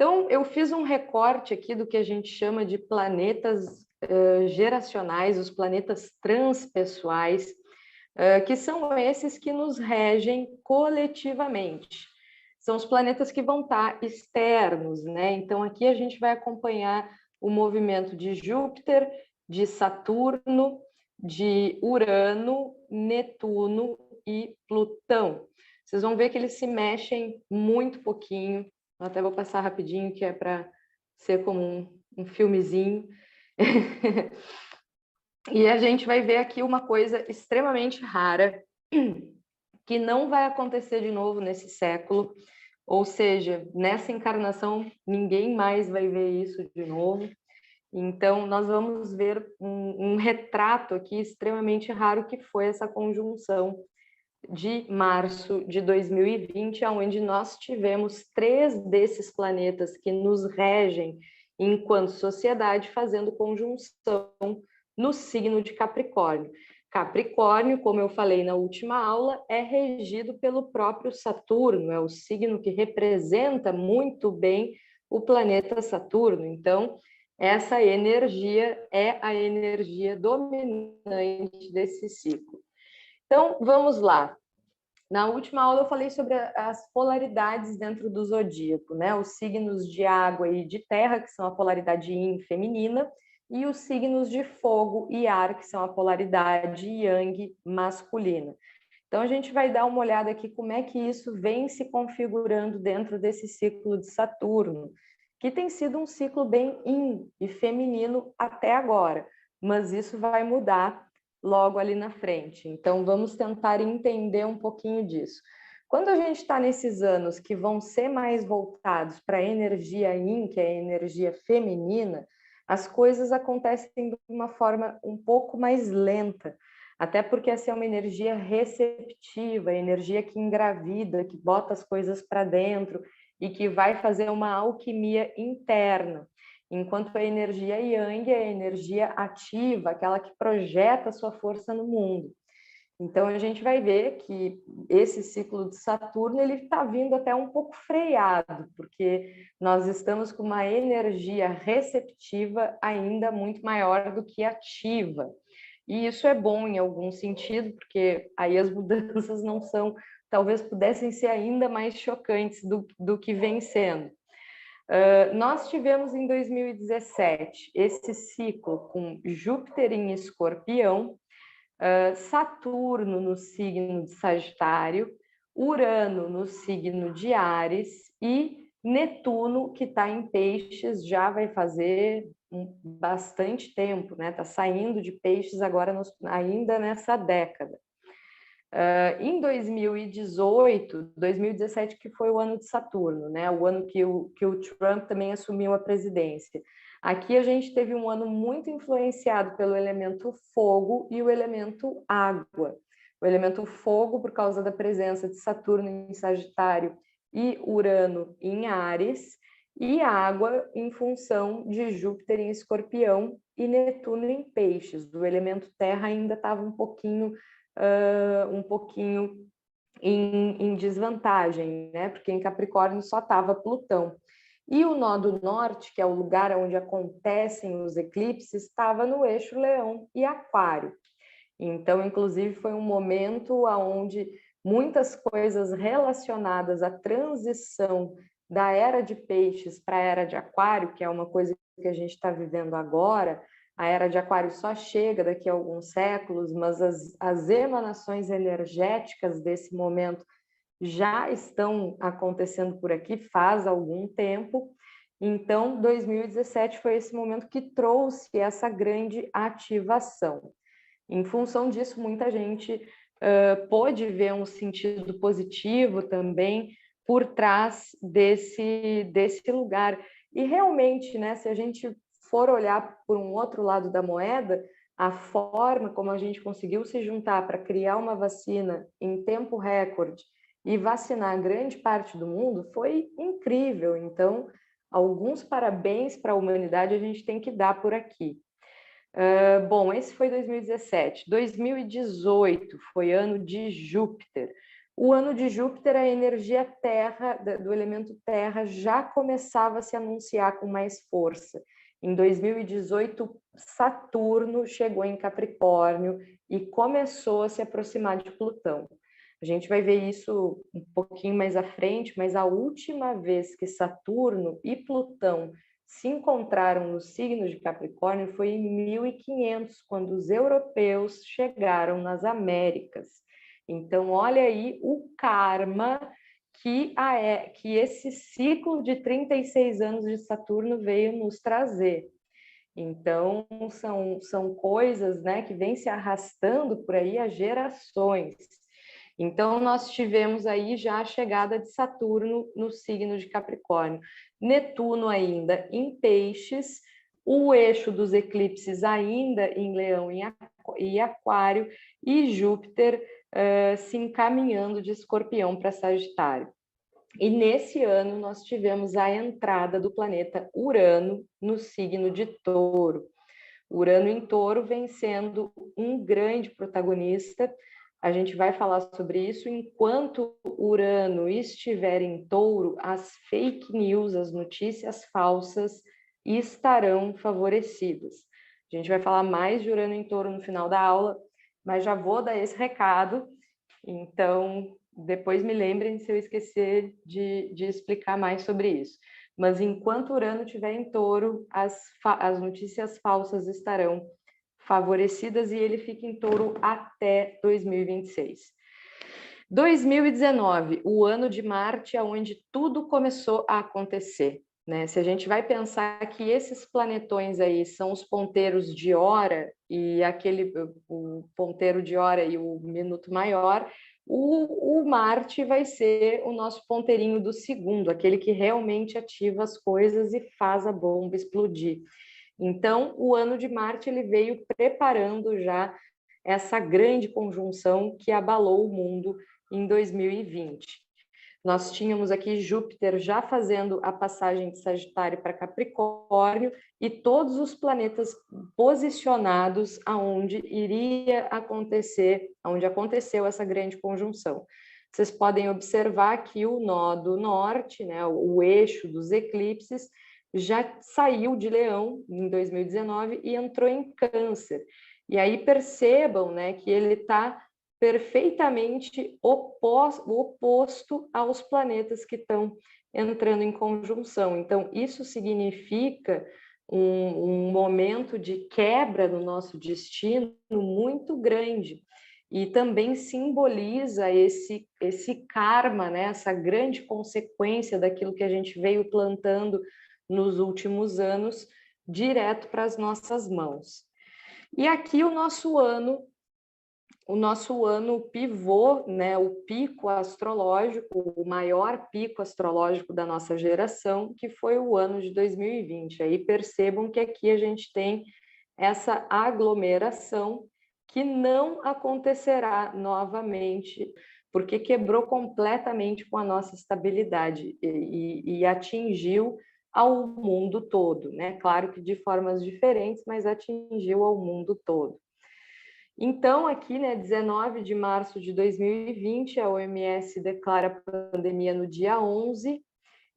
Então, eu fiz um recorte aqui do que a gente chama de planetas geracionais, os planetas transpessoais, que são esses que nos regem coletivamente. São os planetas que vão estar externos, né? Então, aqui a gente vai acompanhar o movimento de Júpiter, de Saturno, de Urano, Netuno e Plutão. Vocês vão ver que eles se mexem muito pouquinho. Eu até vou passar rapidinho, que é para ser como um filmezinho. E a gente vai ver aqui uma coisa extremamente rara, que não vai acontecer de novo nesse século, ou seja, nessa encarnação ninguém mais vai ver isso de novo. Então, nós vamos ver um retrato aqui extremamente raro, que foi essa conjunção de março de 2020, onde nós tivemos 3 desses planetas que nos regem enquanto sociedade fazendo conjunção no signo de Capricórnio. Capricórnio, como eu falei na última aula, é regido pelo próprio Saturno, é o signo que representa muito bem o planeta Saturno. Então, essa energia é a energia dominante desse ciclo. Então, vamos lá. Na última aula eu falei sobre as polaridades dentro do zodíaco, né? Os signos de água e de terra, que são a polaridade yin feminina, e os signos de fogo e ar, que são a polaridade yang masculina. Então, a gente vai dar uma olhada aqui como é que isso vem se configurando dentro desse ciclo de Saturno, que tem sido um ciclo bem yin e feminino até agora, mas isso vai mudar logo ali na frente. Então, vamos tentar entender um pouquinho disso. Quando a gente está nesses anos que vão ser mais voltados para a energia yin, que é a energia feminina, as coisas acontecem de uma forma um pouco mais lenta, até porque essa é uma energia receptiva, energia que engravida, que bota as coisas para dentro e que vai fazer uma alquimia interna. Enquanto a energia yang é a energia ativa, aquela que projeta a sua força no mundo. Então, a gente vai ver que esse ciclo de Saturno ele está vindo até um pouco freado, porque nós estamos com uma energia receptiva ainda muito maior do que ativa. E isso é bom em algum sentido, porque aí as mudanças não são, talvez pudessem ser ainda mais chocantes do que vem sendo. Nós tivemos em 2017 esse ciclo com Júpiter em Escorpião, Saturno no signo de Sagitário, Urano no signo de Áries e Netuno, que está em Peixes, já vai fazer bastante tempo, né? Está saindo de Peixes agora, ainda nessa década. Em 2018, 2017, que foi o ano de Saturno, né? O ano que o Trump também assumiu a presidência. Aqui a gente teve um ano muito influenciado pelo elemento fogo e o elemento água. O elemento fogo, por causa da presença de Saturno em Sagitário e Urano em Áries, e água em função de Júpiter em Escorpião e Netuno em Peixes. O elemento terra ainda estava um pouquinho em desvantagem, né? Porque em Capricórnio só estava Plutão. E o nó do norte, que é o lugar onde acontecem os eclipses, estava no eixo Leão e Aquário. Então, inclusive, foi um momento onde muitas coisas relacionadas à transição da era de Peixes para a era de Aquário, que é uma coisa que a gente está vivendo agora. A era de Aquário só chega daqui a alguns séculos, mas as emanações energéticas desse momento já estão acontecendo por aqui faz algum tempo. Então, 2017 foi esse momento que trouxe essa grande ativação. Em função disso, muita gente pôde ver um sentido positivo também por trás desse lugar. E realmente, né, se a gente for olhar por um outro lado da moeda, a forma como a gente conseguiu se juntar para criar uma vacina em tempo recorde e vacinar grande parte do mundo foi incrível. Então, alguns parabéns para a humanidade a gente tem que dar por aqui. Bom, esse foi 2017. 2018 foi ano de Júpiter. O ano de Júpiter, a energia terra, do elemento terra, já começava a se anunciar com mais força. Em 2018, Saturno chegou em Capricórnio e começou a se aproximar de Plutão. A gente vai ver isso um pouquinho mais à frente, mas a última vez que Saturno e Plutão se encontraram no signo de Capricórnio foi em 1500, quando os europeus chegaram nas Américas. Então, olha aí o karma que esse ciclo de 36 anos de Saturno veio nos trazer. Então, são coisas, né, que vêm se arrastando por aí há gerações. Então, nós tivemos aí já a chegada de Saturno no signo de Capricórnio. Netuno ainda em Peixes, o eixo dos eclipses ainda em Leão e Aquário, e Júpiter se encaminhando de Escorpião para Sagitário. E nesse ano nós tivemos a entrada do planeta Urano no signo de Touro. Urano em Touro vem sendo um grande protagonista. A gente vai falar sobre isso. Enquanto Urano estiver em Touro, as fake news, as notícias falsas, estarão favorecidas. A gente vai falar mais de Urano em Touro no final da aula, mas já vou dar esse recado. Então, depois me lembrem se eu esquecer de explicar mais sobre isso. Mas enquanto Urano estiver em Touro, as notícias falsas estarão favorecidas e ele fica em Touro até 2026. 2019, o ano de Marte, onde tudo começou a acontecer, né? Se a gente vai pensar que esses planetões aí são os ponteiros de hora, e o ponteiro de hora e o minuto maior, o Marte vai ser o nosso ponteirinho do segundo, aquele que realmente ativa as coisas e faz a bomba explodir. Então, o ano de Marte ele veio preparando já essa grande conjunção que abalou o mundo em 2020. Nós tínhamos aqui Júpiter já fazendo a passagem de Sagitário para Capricórnio e todos os planetas posicionados aonde iria acontecer, aonde aconteceu essa grande conjunção. Vocês podem observar que o nó do norte, né, o eixo dos eclipses, já saiu de Leão em 2019 e entrou em Câncer. E aí percebam, né, que ele está perfeitamente oposto aos planetas que estão entrando em conjunção. Então, isso significa um momento de quebra no nosso destino muito grande. E também simboliza esse karma, né? Essa grande consequência daquilo que a gente veio plantando nos últimos anos, direto para as nossas mãos. E aqui o nosso ano pivô, né, o pico astrológico, o maior pico astrológico da nossa geração, que foi o ano de 2020. Aí percebam que aqui a gente tem essa aglomeração que não acontecerá novamente, porque quebrou completamente com a nossa estabilidade e atingiu ao mundo todo, né? Claro que de formas diferentes, mas atingiu ao mundo todo. Então, aqui, né, 19 de março de 2020, a OMS declara a pandemia no dia 11,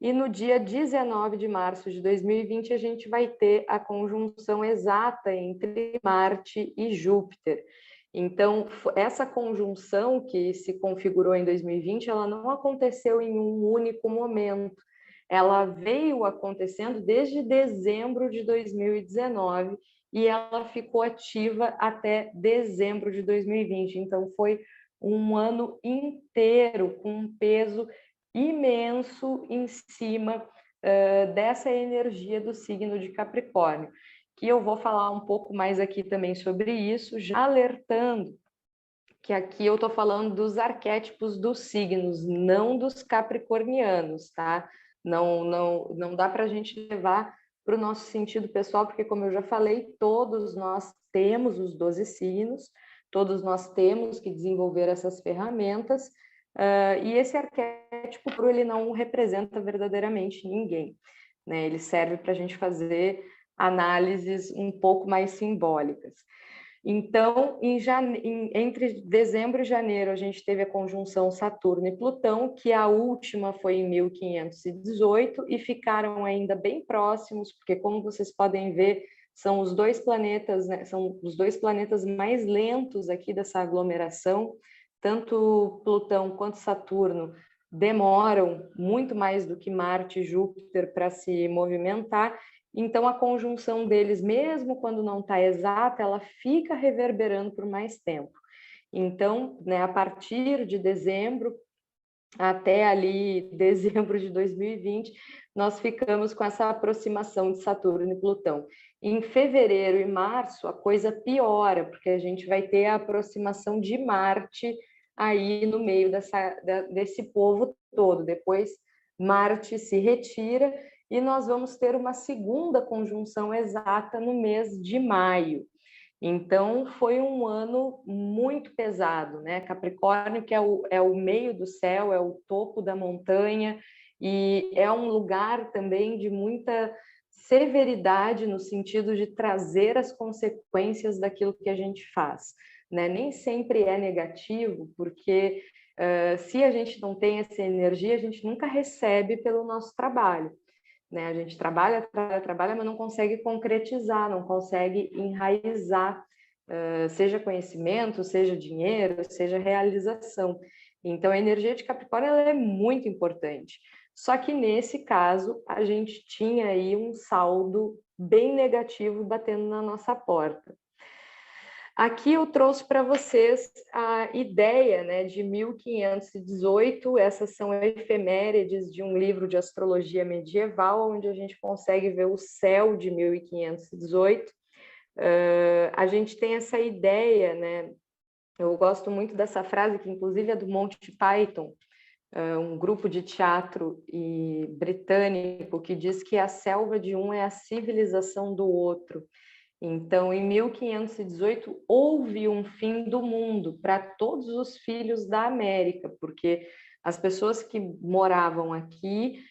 e no dia 19 de março de 2020 a gente vai ter a conjunção exata entre Marte e Júpiter. Então, essa conjunção que se configurou em 2020, ela não aconteceu em um único momento. Ela veio acontecendo desde dezembro de 2019 e ela ficou ativa até dezembro de 2020. Então, foi um ano inteiro com um peso imenso em cima dessa energia do signo de Capricórnio, que eu vou falar um pouco mais aqui também sobre isso, já alertando que aqui eu estou falando dos arquétipos dos signos, não dos capricornianos, tá? Não dá para a gente levar para o nosso sentido pessoal, porque, como eu já falei, todos nós temos os 12 signos, todos nós temos que desenvolver essas ferramentas, e esse arquétipo, ele não representa verdadeiramente ninguém, né? Ele serve para a gente fazer análises um pouco mais simbólicas. Então, entre dezembro e janeiro, a gente teve a conjunção Saturno e Plutão, que a última foi em 1518, e ficaram ainda bem próximos, porque, como vocês podem ver, são os dois planetas, né, são os dois planetas mais lentos aqui dessa aglomeração. Tanto Plutão quanto Saturno demoram muito mais do que Marte e Júpiter para se movimentar. Então, a conjunção deles, mesmo quando não está exata, ela fica reverberando por mais tempo. Então, né, a partir de dezembro até ali dezembro de 2020, nós ficamos com essa aproximação de Saturno e Plutão. Em fevereiro e março, a coisa piora, porque a gente vai ter a aproximação de Marte aí no meio desse povo todo. Depois, Marte se retira e nós vamos ter uma segunda conjunção exata no mês de maio. Então, foi um ano muito pesado, né? Capricórnio, que é o meio do céu, é o topo da montanha, e é um lugar também de muita severidade no sentido de trazer as consequências daquilo que a gente faz, né? Nem sempre é negativo, porque se a gente não tem essa energia, a gente nunca recebe pelo nosso trabalho. Né? A gente trabalha, mas não consegue concretizar, não consegue enraizar, seja conhecimento, seja dinheiro, seja realização. Então, a energia de Capricórnio ela é muito importante. Só que, nesse caso, a gente tinha aí um saldo bem negativo batendo na nossa porta. Aqui eu trouxe para vocês a ideia, né, de 1518, essas são efemérides de um livro de astrologia medieval, onde a gente consegue ver o céu de 1518. A gente tem essa ideia, né, eu gosto muito dessa frase, que inclusive é do Monty Python, um grupo de teatro britânico, que diz que a selva de um é a civilização do outro. Então, em 1518, houve um fim do mundo para todos os filhos da América, porque as pessoas que moravam aqui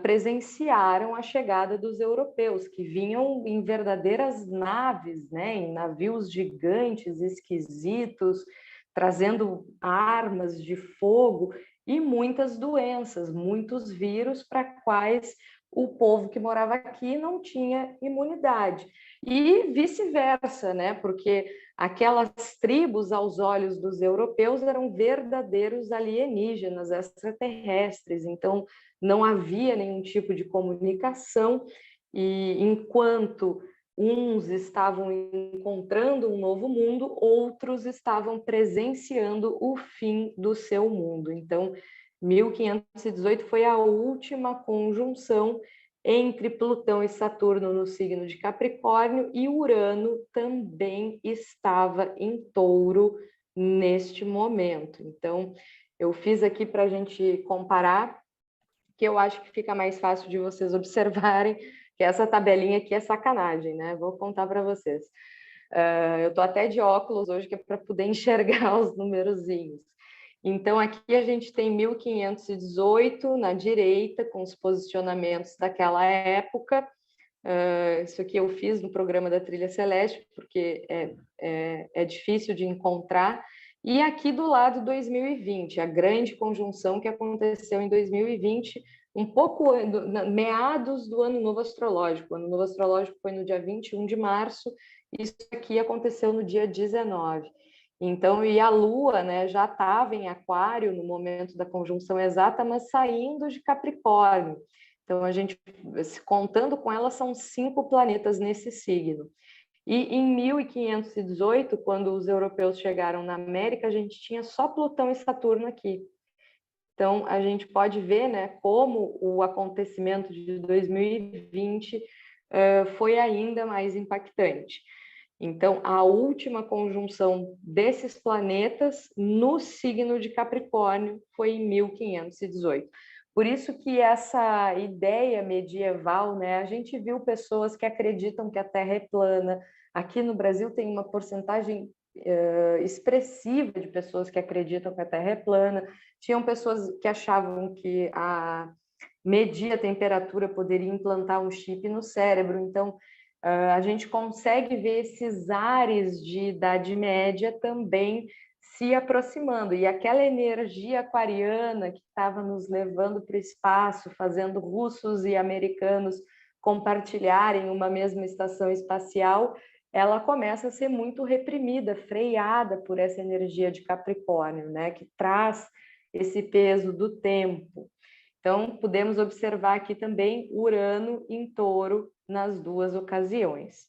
presenciaram a chegada dos europeus, que vinham em verdadeiras naves, né, em navios gigantes, esquisitos, trazendo armas de fogo e muitas doenças, muitos vírus para quais o povo que morava aqui não tinha imunidade. E vice-versa, né? Porque aquelas tribos, aos olhos dos europeus, eram verdadeiros alienígenas, extraterrestres. Então, não havia nenhum tipo de comunicação, e enquanto uns estavam encontrando um novo mundo, outros estavam presenciando o fim do seu mundo. Então, 1518 foi a última conjunção entre Plutão e Saturno no signo de Capricórnio, e Urano também estava em Touro neste momento. Então, eu fiz aqui para a gente comparar, que eu acho que fica mais fácil de vocês observarem, que essa tabelinha aqui é sacanagem, né? Vou contar para vocês. Eu estou até de óculos hoje, que é para poder enxergar os numerozinhos. Então, aqui a gente tem 1518 na direita, com os posicionamentos daquela época. Isso aqui eu fiz no programa da Trilha Celeste, porque é difícil de encontrar. E aqui do lado 2020, a grande conjunção que aconteceu em 2020, um pouco meados do Ano Novo Astrológico. O Ano Novo Astrológico foi no dia 21 de março, isso aqui aconteceu no dia 19. Então, e a Lua, né, já estava em Aquário no momento da conjunção exata, mas saindo de Capricórnio. Então, a gente, contando com ela, são 5 planetas nesse signo. E em 1518, quando os europeus chegaram na América, a gente tinha só Plutão e Saturno aqui. Então, a gente pode ver, né, como o acontecimento de 2020 foi ainda mais impactante. Então, a última conjunção desses planetas no signo de Capricórnio foi em 1518. Por isso que essa ideia medieval, né, a gente viu pessoas que acreditam que a Terra é plana. Aqui no Brasil tem uma porcentagem expressiva de pessoas que acreditam que a Terra é plana. Tinham pessoas que achavam que a medir a temperatura poderia implantar um chip no cérebro. Então, a gente consegue ver esses ares de Idade Média também se aproximando. E aquela energia aquariana que estava nos levando para o espaço, fazendo russos e americanos compartilharem uma mesma estação espacial, ela começa a ser muito reprimida, freada por essa energia de Capricórnio, né, que traz esse peso do tempo. Então, podemos observar aqui também Urano em Touro nas duas ocasiões.